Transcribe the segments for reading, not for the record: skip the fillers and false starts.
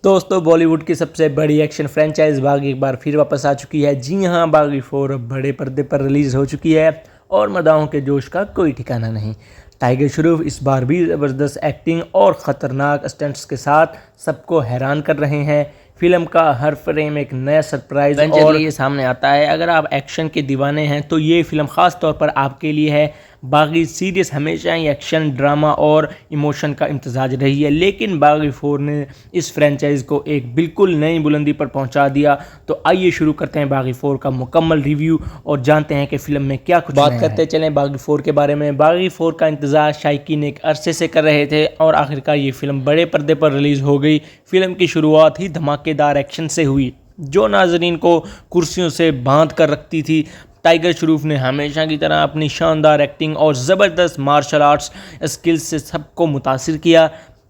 दोस्तों बॉलीवुड की सबसे बड़ी एक्शन फ्रेंचाइज बागी एक बार फिर वापस आ चुकी है। जी हाँ, बागी 4 अब बड़े पर्दे पर रिलीज़ हो चुकी है और मदाहों के जोश का कोई ठिकाना नहीं। टाइगर श्रॉफ इस बार भी ज़बरदस्त एक्टिंग और ख़तरनाक स्टंट्स के साथ सबको हैरान कर रहे हैं। फिल्म का हर फ्रेम एक नया सरप्राइज और ये सामने आता है। अगर आप एक्शन के दीवाने हैं तो ये फिल्म ख़ास तौर पर आपके लिए है। बागी सीरीज़ हमेशा ही एक्शन, ड्रामा और इमोशन का इम्तजाज रही है, लेकिन बागी 4 ने इस फ्रेंचाइज को एक बिल्कुल नई बुलंदी पर पहुंचा दिया। तो आइए शुरू करते हैं बागी 4 का मुकम्मल रिव्यू और जानते हैं कि फिल्म में क्या कुछ बात करते चलें बागी 4 के बारे में। बागी 4 का इंतजार शायकीन एक अरसे से कर रहे थे और आखिरकार ये फिल्म बड़े पर्दे पर रिलीज़ हो गई। फिल्म की शुरुआत ही धमाकेदार एक्शन से हुई जो नाजरीन को कुर्सियों से बांध कर रखती थी। टाइगर श्रॉफ ने हमेशा की तरह अपनी शानदार एक्टिंग और ज़बरदस्त मार्शल आर्ट्स स्किल्स से सबको मुतासिर किया।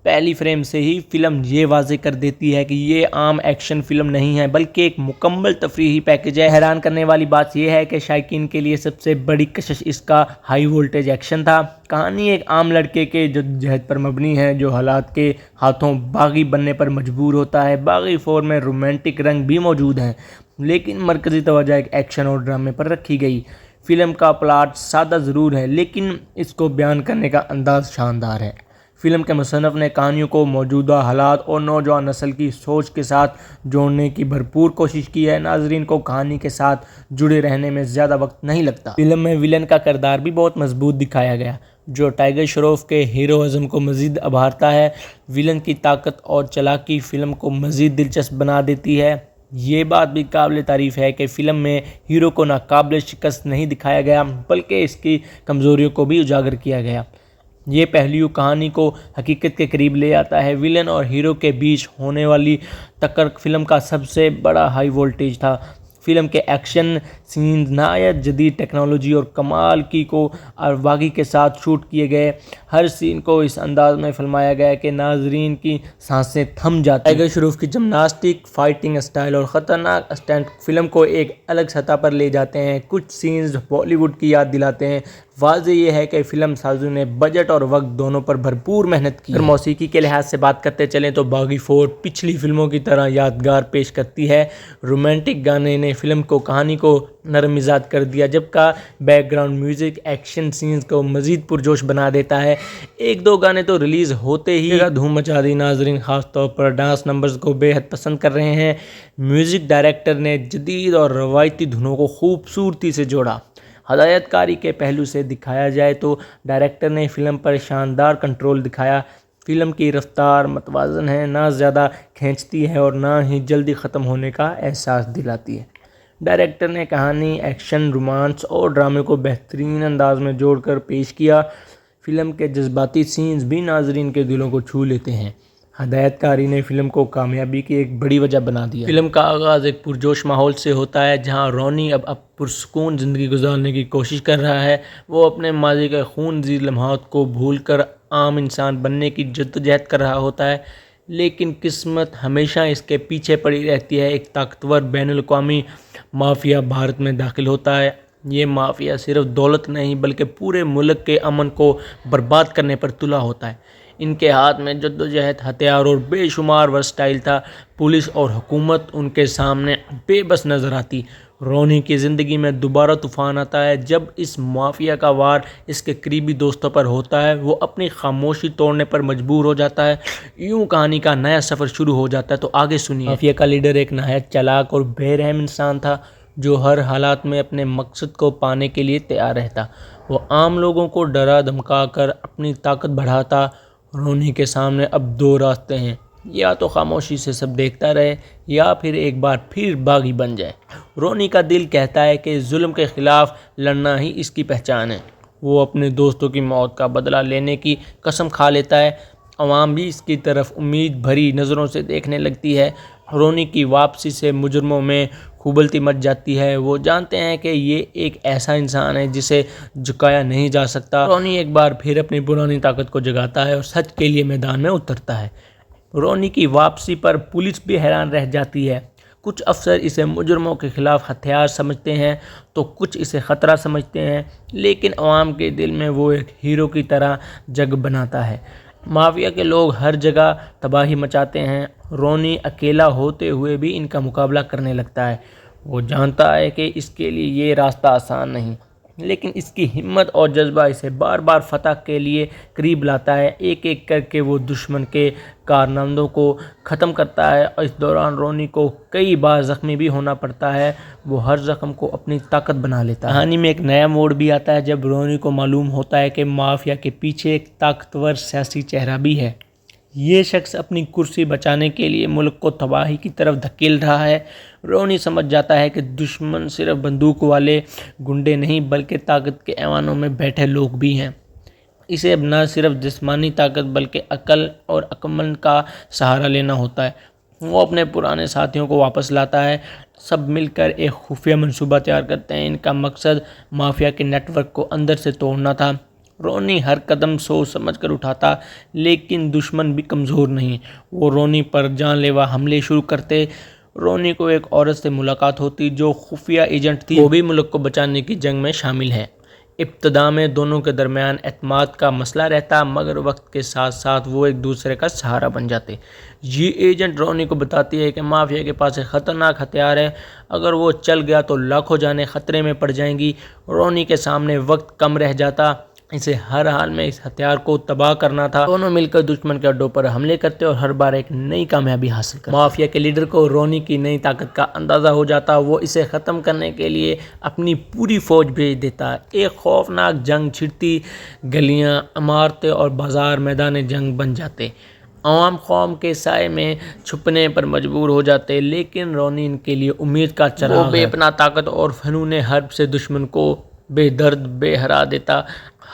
पहली फ्रेम से ही फिल्म ये वाज़ेह कर देती है कि ये आम एक्शन फिल्म नहीं है बल्कि एक मुकम्मल तफरीही पैकेज है। हैरान करने वाली बात यह है कि शायकीन के लिए सबसे बड़ी कशिश इसका हाई वोल्टेज एक्शन था। कहानी एक आम लड़के के जद्दोजहद पर मबनी है जो हालात के हाथों बागी बनने पर मजबूर होता है। बागी 4 में रोमांटिक रंग भी मौजूद हैं, लेकिन मरकज़ी तवज्जो एक एक्शन और ड्रामे पर रखी गई। फिल्म का प्लॉट सादा ज़रूर है, लेकिन इसको बयान करने का अंदाज़ शानदार है। फिल्म के मुसन्निफ़ ने कहानियों को मौजूदा हालात और नौजवान नस्ल की सोच के साथ जोड़ने की भरपूर कोशिश की है। नाजरीन को कहानी के साथ जुड़े रहने में ज़्यादा वक्त नहीं लगता। फिल्म में विलन का किरदार भी बहुत मजबूत दिखाया गया जो टाइगर श्रॉफ के हीरोइज़्म को मज़ीद उभारता है। विलन की ताकत और चालाकी फिल्म को मज़ीद दिलचस्प बना देती है। ये बात भी काबिल तारीफ़ है कि फ़िल्म में हीरो को नाकाबिल शिकस्त नहीं दिखाया गया बल्कि इसकी कमज़ोरियों को भी उजागर किया गया। ये पहलू कहानी को हकीकत के करीब ले आता है। विलन और हीरो के बीच होने वाली टक्कर फिल्म का सबसे बड़ा हाई वोल्टेज था। फिल्म के एक्शन सीन नायत जदीद टेक्नोलॉजी और कमाल की को बागी के साथ शूट किए गए। हर सीन को इस अंदाज में फिल्माया गया कि नाजरीन की सांसें थम जाती। टाइगर श्रॉफ की जिम्नास्टिक, फाइटिंग स्टाइल और ख़तरनाक स्टंट फिल्म को एक अलग सतह पर ले जाते हैं। कुछ सीन्स बॉलीवुड की याद दिलाते हैं। वाज़ेह ये है कि फ़िल्म साजों ने बजट और वक्त दोनों पर भरपूर मेहनत की। अगर मौसीकी के लिहाज से बात करते चलें तो बागी 4 पिछली फिल्मों की तरह यादगार पेश करती है। रोमांटिक गाने ने फिल्म को कहानी को नरम मिजाज कर दिया, जबकि बैकग्राउंड म्यूज़िक एक्शन सीन्स को मज़ीद पुरजोश बना देता है। एक दो गाने तो रिलीज़ होते ही धूम मचा दी। नाजरीन ख़ास तौर पर डांस नंबर्स को बेहद पसंद कर रहे हैं। म्यूज़िक डायरेक्टर ने जदीद और रवायती धुनों को खूबसूरती से जोड़ा। हदायतकारी के पहलू से दिखाया जाए तो डायरेक्टर ने फ़िल्म पर शानदार कंट्रोल दिखाया। फ़िल्म की रफ्तार मतवाज़न है, ना ज़्यादा खींचती है और ना ही जल्दी ख़त्म होने का एहसास दिलाती है। डायरेक्टर ने कहानी, एक्शन, रोमांस और ड्रामे को बेहतरीन अंदाज में जोड़कर पेश किया। फ़िल्म के जज्बाती सीन्स भी नाजरीन के दिलों को छू लेते हैं। हदायतकारी ने फ़िल्म को कामयाबी की एक बड़ी वजह बना दिया। फ़िल्म का आगाज़ एक पुरजोश माहौल से होता है जहां रॉनी अब पुरसुकून ज़िंदगी गुजारने की कोशिश कर रहा है। वो अपने माजी के खूनज़ीर लम्हात को भूलकर आम इंसान बनने की जद्दोजहद कर रहा होता है, लेकिन किस्मत हमेशा इसके पीछे पड़ी रहती है। एक ताकतवर बैनुल-अक़वामी माफिया भारत में दाखिल होता है। ये माफिया सिर्फ दौलत नहीं बल्कि पूरे मुल्क के अमन को बर्बाद करने पर तुला होता है। इनके हाथ में जद्दोजहद, हथियार और बेशुमार वर्सटाइल था। पुलिस और हुकूमत उनके सामने बेबस नज़र आती। रोनी की ज़िंदगी में दोबारा तूफ़ान आता है जब इस माफिया का वार इसके करीबी दोस्तों पर होता है। वो अपनी खामोशी तोड़ने पर मजबूर हो जाता है। यूँ कहानी का नया सफ़र शुरू हो जाता है। तो आगे सुनिए। माफिया का लीडर एक नहायत चालाक और बेरहम इंसान था जो हर हालात में अपने मकसद को पाने के लिए तैयार रहता। वो आम लोगों को डरा धमका कर अपनी ताकत बढ़ाता। रोनी के सामने अब दो रास्ते हैं, या तो खामोशी से सब देखता रहे या फिर एक बार फिर बागी बन जाए। रोनी का दिल कहता है कि जुल्म के ख़िलाफ़ लड़ना ही इसकी पहचान है। वो अपने दोस्तों की मौत का बदला लेने की कसम खा लेता है। अवाम भी इसकी तरफ उम्मीद भरी नज़रों से देखने लगती है। रोनी की वापसी से मुजरमों में खुबलती मच जाती है। वो जानते हैं कि ये एक ऐसा इंसान है जिसे झुकाया नहीं जा सकता। रोनी एक बार फिर अपनी पुरानी ताकत को जगाता है और सच के लिए मैदान में उतरता है। रोनी की वापसी पर पुलिस भी हैरान रह जाती है। कुछ अफसर इसे मुजरमों के ख़िलाफ़ हथियार समझते हैं तो कुछ इसे ख़तरा समझते हैं, लेकिन अवाम के दिल में वो एक हीरो की तरह जग बनाता है। مافیا کے لوگ ہر جگہ تباہی مچاتے ہیں۔ رونی اکیلا ہوتے ہوئے بھی ان کا مقابلہ کرنے لگتا ہے۔ وہ جانتا ہے کہ اس کے لیے یہ راستہ آسان نہیں، لیکن اس کی ہمت اور جذبہ اسے بار بار فتح کے لیے قریب لاتا ہے۔ ایک ایک کر کے وہ دشمن کے کارناموں کو ختم کرتا ہے، اور اس دوران رونی کو کئی بار زخمی بھی ہونا پڑتا ہے۔ وہ ہر زخم کو اپنی طاقت بنا لیتا ہے۔ کہانی میں ایک نیا موڑ بھی آتا ہے جب رونی کو معلوم ہوتا ہے کہ مافیا کے پیچھے ایک طاقتور سیاسی چہرہ بھی ہے۔ یہ شخص اپنی کرسی بچانے کے لیے ملک کو تباہی کی طرف دھکیل رہا ہے۔ رونی سمجھ جاتا ہے کہ دشمن صرف بندوق والے گنڈے نہیں بلکہ طاقت کے ایوانوں میں بیٹھے لوگ بھی ہیں۔ اسے اب نہ صرف جسمانی طاقت بلکہ عقل اور عقل کا سہارا لینا ہوتا ہے۔ وہ اپنے پرانے ساتھیوں کو واپس لاتا ہے۔ سب مل کر ایک خفیہ منصوبہ تیار کرتے ہیں۔ ان کا مقصد مافیا کے نیٹ ورک کو اندر سے توڑنا تھا۔ رونی ہر قدم سوچ سمجھ کر اٹھاتا، لیکن دشمن بھی کمزور نہیں۔ وہ رونی پر جان لیوا حملے شروع کرتے۔ رونی کو ایک عورت سے ملاقات ہوتی جو خفیہ ایجنٹ تھی، وہ بھی ملک کو بچانے کی جنگ میں شامل ہے۔ ابتدا میں دونوں کے درمیان اعتماد کا مسئلہ رہتا، مگر وقت کے ساتھ ساتھ وہ ایک دوسرے کا سہارا بن جاتے۔ یہ ایجنٹ رونی کو بتاتی ہے کہ مافیا کے پاس ایک خطرناک ہتھیار ہے، اگر وہ چل گیا تو لاکھوں جانیں خطرے میں پڑ جائیں گی۔ رونی کے سامنے وقت کم رہ جاتا، اسے ہر حال میں اس ہتھیار کو تباہ کرنا تھا۔ دونوں مل کر دشمن کے اڈوں پر حملے کرتے اور ہر بار ایک نئی کامیابی حاصل کرتے۔ مافیا کے لیڈر کو رونی کی نئی طاقت کا اندازہ ہو جاتا، وہ اسے ختم کرنے کے لیے اپنی پوری فوج بھیج دیتا۔ ایک خوفناک جنگ چھڑتی، گلیاں، عمارتیں اور بازار میدان جنگ بن جاتے۔ عوام قوم کے سائے میں چھپنے پر مجبور ہو جاتے، لیکن رونی ان کے لیے امید کا چراغ ہے۔ وہ بے پناہ طاقت اور فنون حرب سے دشمن کو بے درد بے ہرا دیتا۔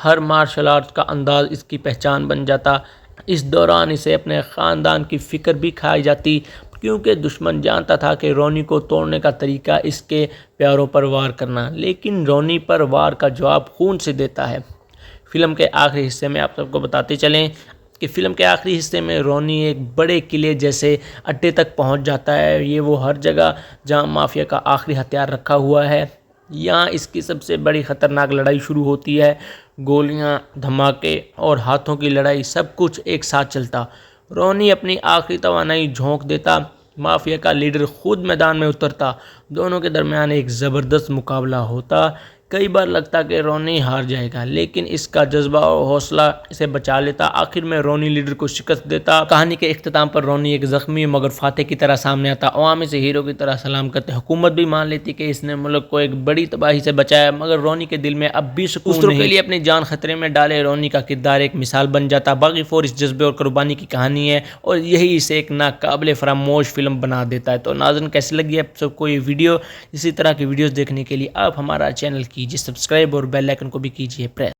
ہر مارشل آرٹ کا انداز اس کی پہچان بن جاتا۔ اس دوران اسے اپنے خاندان کی فکر بھی کھائی جاتی، کیونکہ دشمن جانتا تھا کہ رونی کو توڑنے کا طریقہ اس کے پیاروں پر وار کرنا، لیکن رونی پر وار کا جواب خون سے دیتا ہے۔ فلم کے آخری حصے میں آپ سب کو بتاتے چلیں کہ فلم کے آخری حصے میں رونی ایک بڑے قلعے جیسے اڈے تک پہنچ جاتا ہے۔ یہ وہ ہر جگہ جہاں مافیا کا آخری ہتھیار رکھا ہوا ہے۔ یہاں اس کی سب سے بڑی خطرناک لڑائی شروع ہوتی ہے۔ گولیاں، دھماکے اور ہاتھوں کی لڑائی، سب کچھ ایک ساتھ چلتا۔ رونی اپنی آخری توانائی جھونک دیتا، مافیا کا لیڈر خود میدان میں اترتا، دونوں کے درمیان ایک زبردست مقابلہ ہوتا۔ کئی بار لگتا کہ رونی ہار جائے گا، لیکن اس کا جذبہ اور حوصلہ اسے بچا لیتا۔ آخر میں رونی لیڈر کو شکست دیتا۔ کہانی کے اختتام پر رونی ایک زخمی مگر فاتح کی طرح سامنے آتا، عوام اسے ہیرو کی طرح سلام کرتے۔ حکومت بھی مان لیتی کہ اس نے ملک کو ایک بڑی تباہی سے بچایا، مگر رونی کے دل میں اب بھی سکون نہیں۔ دوسروں کے لیے اپنی جان خطرے میں ڈالے رونی کا کردار ایک مثال بن جاتا۔ باغی 4 اس جذبے اور قربانی کی کہانی ہے، اور یہی اسے ایک ناقابل فراموش فلم بنا دیتا ہے۔ تو ناظرین، کیسی لگی آپ سب کو یہ ویڈیو؟ اسی طرح کی ویڈیوز دیکھنے کے لیے آپ ہمارا چینل کیجیے سبسکرائب اور بیل آئیکن کو بھی کیجیے پریس۔